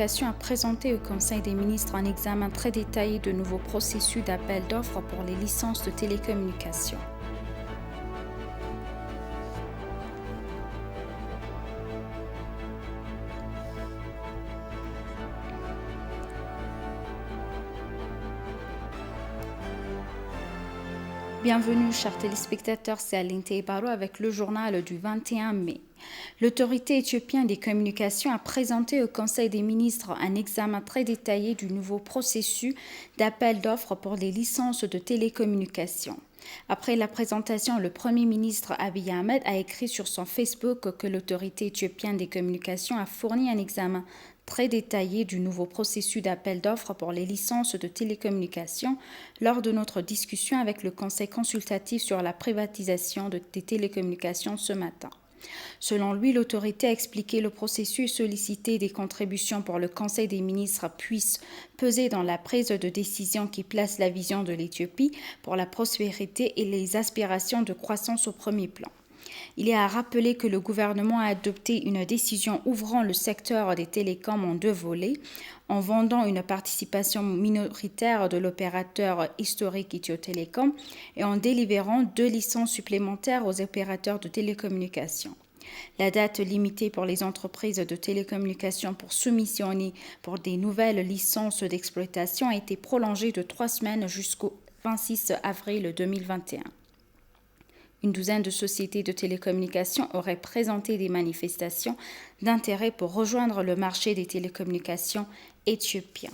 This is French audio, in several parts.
A présenté au Conseil des ministres un examen très détaillé de nouveaux processus d'appel d'offres pour les licences de télécommunications. Bienvenue, chers téléspectateurs, c'est Aline Teibaro avec le journal du 21 mai. L'autorité éthiopienne des communications a présenté au Conseil des ministres un examen très détaillé du nouveau processus d'appel d'offres pour les licences de télécommunications. Après la présentation, le Premier ministre Abiy Ahmed a écrit sur son Facebook que l'autorité éthiopienne des communications a fourni un examen très détaillé du nouveau processus d'appel d'offres pour les licences de télécommunications lors de notre discussion avec le Conseil consultatif sur la privatisation des télécommunications ce matin. Selon lui, l'autorité a expliqué le processus et sollicité des contributions pour que le Conseil des ministres puisse peser dans la prise de décision qui place la vision de l'Éthiopie pour la prospérité et les aspirations de croissance au premier plan. Il est à rappeler que le gouvernement a adopté une décision ouvrant le secteur des télécoms en deux volets, en vendant une participation minoritaire de l'opérateur historique Ethio Telecom et en délivérant 2 licences supplémentaires aux opérateurs de télécommunications. La date limitée pour les entreprises de télécommunications pour soumissionner pour des nouvelles licences d'exploitation a été prolongée de 3 semaines jusqu'au 26 avril 2021. Une douzaine de sociétés de télécommunications auraient présenté des manifestations d'intérêt pour rejoindre le marché des télécommunications éthiopien.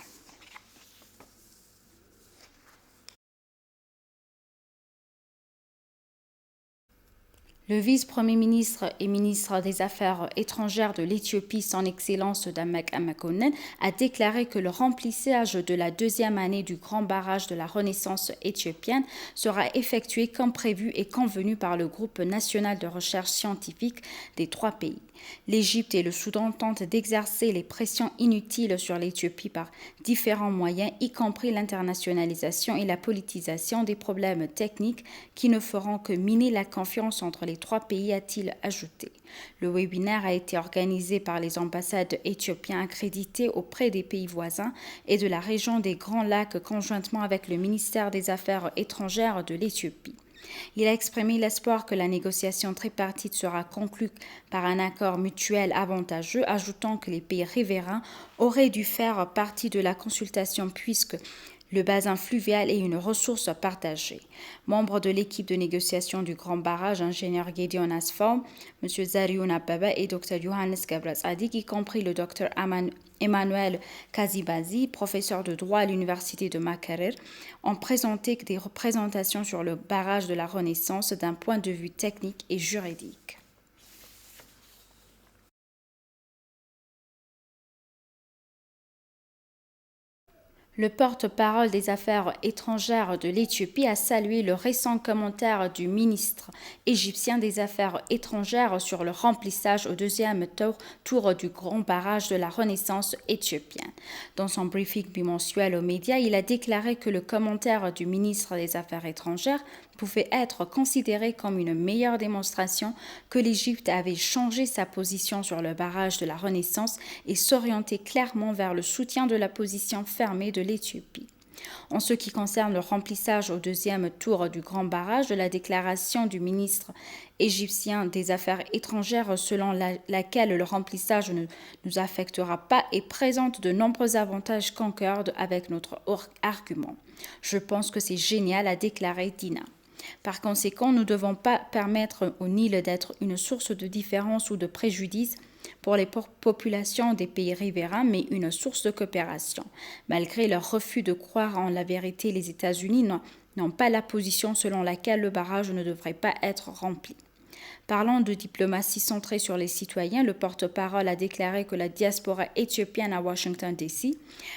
Le vice-premier ministre et ministre des Affaires étrangères de l'Éthiopie, son Excellence Damek Amakonnen, a déclaré que le remplissage de la deuxième année du grand barrage de la Renaissance éthiopienne sera effectué comme prévu et convenu par le groupe national de recherche scientifique des 3 pays. L'Égypte et le Soudan tentent d'exercer les pressions inutiles sur l'Éthiopie par différents moyens, y compris l'internationalisation et la politisation des problèmes techniques qui ne feront que miner la confiance entre les 3 pays, a-t-il ajouté. Le webinaire a été organisé par les ambassades éthiopiennes accréditées auprès des pays voisins et de la région des Grands Lacs conjointement avec le ministère des Affaires étrangères de l'Éthiopie. Il a exprimé l'espoir que la négociation tripartite sera conclue par un accord mutuel avantageux, ajoutant que les pays riverains auraient dû faire partie de la consultation puisque le bassin fluvial est une ressource partagée. Membre de l'équipe de négociation du Grand Barrage, ingénieur Gideon Asfaw, M. Zariun Ababa et Dr Johannes Gabras-Adik, y compris le Dr Emmanuel Kazibazi, professeur de droit à l'université de Makerere, ont présenté des représentations sur le barrage de la Renaissance d'un point de vue technique et juridique. Le porte-parole des Affaires étrangères de l'Éthiopie a salué le récent commentaire du ministre égyptien des Affaires étrangères sur le remplissage au deuxième tour du grand barrage de la Renaissance éthiopienne. Dans son briefing bimensuel aux médias, il a déclaré que le commentaire du ministre des Affaires étrangères pouvait être considéré comme une meilleure démonstration que l'Égypte avait changé sa position sur le barrage de la Renaissance et s'orientait clairement vers le soutien de la position fermée de l'Éthiopie. En ce qui concerne le remplissage au deuxième tour du grand barrage, de la déclaration du ministre égyptien des Affaires étrangères selon laquelle le remplissage ne nous affectera pas et présente de nombreux avantages concordent avec notre argument. Je pense que c'est génial, a déclaré Dina. Par conséquent, nous ne devons pas permettre au Nil d'être une source de différence ou de préjudice pour les populations des pays riverains, mais une source de coopération. Malgré leur refus de croire en la vérité, les États-Unis n'ont pas la position selon laquelle le barrage ne devrait pas être rempli. Parlant de diplomatie centrée sur les citoyens, le porte-parole a déclaré que la diaspora éthiopienne à Washington, D.C.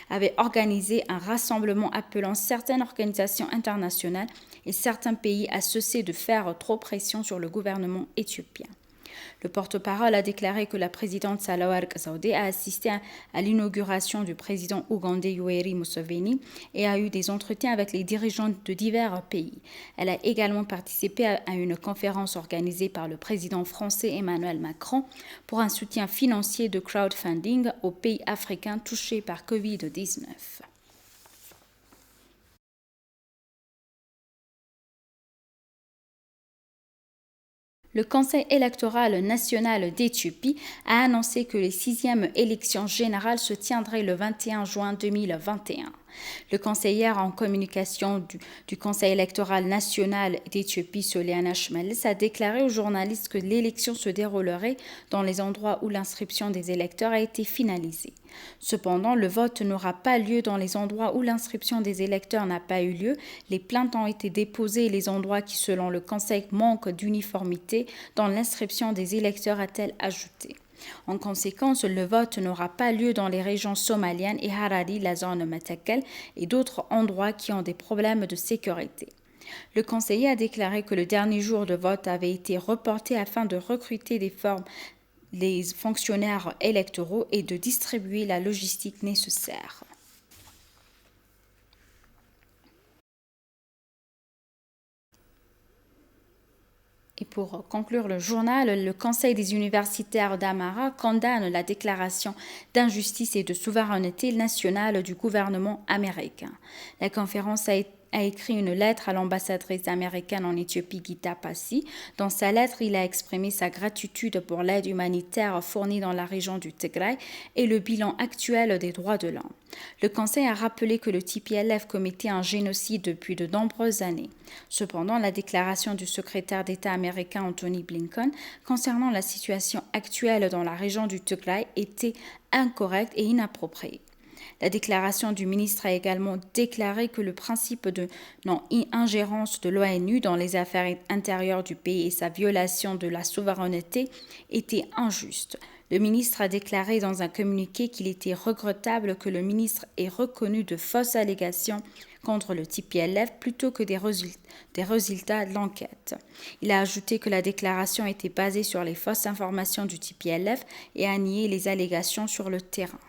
avait organisé un rassemblement appelant certaines organisations internationales et certains pays à cesser de faire trop pression sur le gouvernement éthiopien. Le porte-parole a déclaré que la présidente Sahlawark Saoude a assisté à l'inauguration du président ougandais Yoweri Museveni et a eu des entretiens avec les dirigeants de divers pays. Elle a également participé à une conférence organisée par le président français Emmanuel Macron pour un soutien financier de crowdfunding aux pays africains touchés par Covid-19. Le Conseil électoral national d'Éthiopie a annoncé que les 6e élections générales se tiendraient le 21 juin 2021. Le conseiller en communication du Conseil électoral national d'Éthiopie, Soliana Shmelis, a déclaré aux journalistes que l'élection se déroulerait dans les endroits où l'inscription des électeurs a été finalisée. Cependant, le vote n'aura pas lieu dans les endroits où l'inscription des électeurs n'a pas eu lieu. Les plaintes ont été déposées et les endroits qui, selon le Conseil, manquent d'uniformité dans l'inscription des électeurs, a-t-elle ajouté. En conséquence, le vote n'aura pas lieu dans les régions somaliennes et Harari, la zone Matakel et d'autres endroits qui ont des problèmes de sécurité. Le conseiller a déclaré que le dernier jour de vote avait été reporté afin de recruter les fonctionnaires électoraux et de distribuer la logistique nécessaire. Et pour conclure le journal, le Conseil des universitaires d'Amara condamne la déclaration d'injustice et de souveraineté nationale du gouvernement américain. La conférence a écrit une lettre à l'ambassadrice américaine en Éthiopie, Gita Passi. Dans sa lettre, il a exprimé sa gratitude pour l'aide humanitaire fournie dans la région du Tigray et le bilan actuel des droits de l'homme. Le Conseil a rappelé que le TPLF commettait un génocide depuis de nombreuses années. Cependant, la déclaration du secrétaire d'État américain Anthony Blinken concernant la situation actuelle dans la région du Tigray était incorrecte et inappropriée. La déclaration du ministre a également déclaré que le principe de non-ingérence de l'ONU dans les affaires intérieures du pays et sa violation de la souveraineté étaient injustes. Le ministre a déclaré dans un communiqué qu'il était regrettable que le ministre ait reconnu de fausses allégations contre le TPLF plutôt que des résultats de l'enquête. Il a ajouté que la déclaration était basée sur les fausses informations du TPLF et a nié les allégations sur le terrain.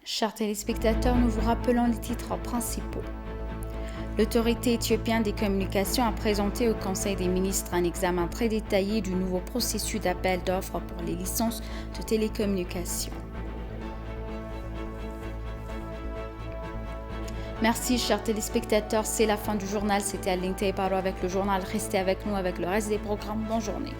Chers téléspectateurs, nous vous rappelons les titres principaux. L'autorité éthiopienne des communications a présenté au Conseil des ministres un examen très détaillé du nouveau processus d'appel d'offres pour les licences de télécommunications. Merci, chers téléspectateurs. C'est la fin du journal. C'était Aline Taiparo avec le journal. Restez avec nous avec le reste des programmes. Bonne journée.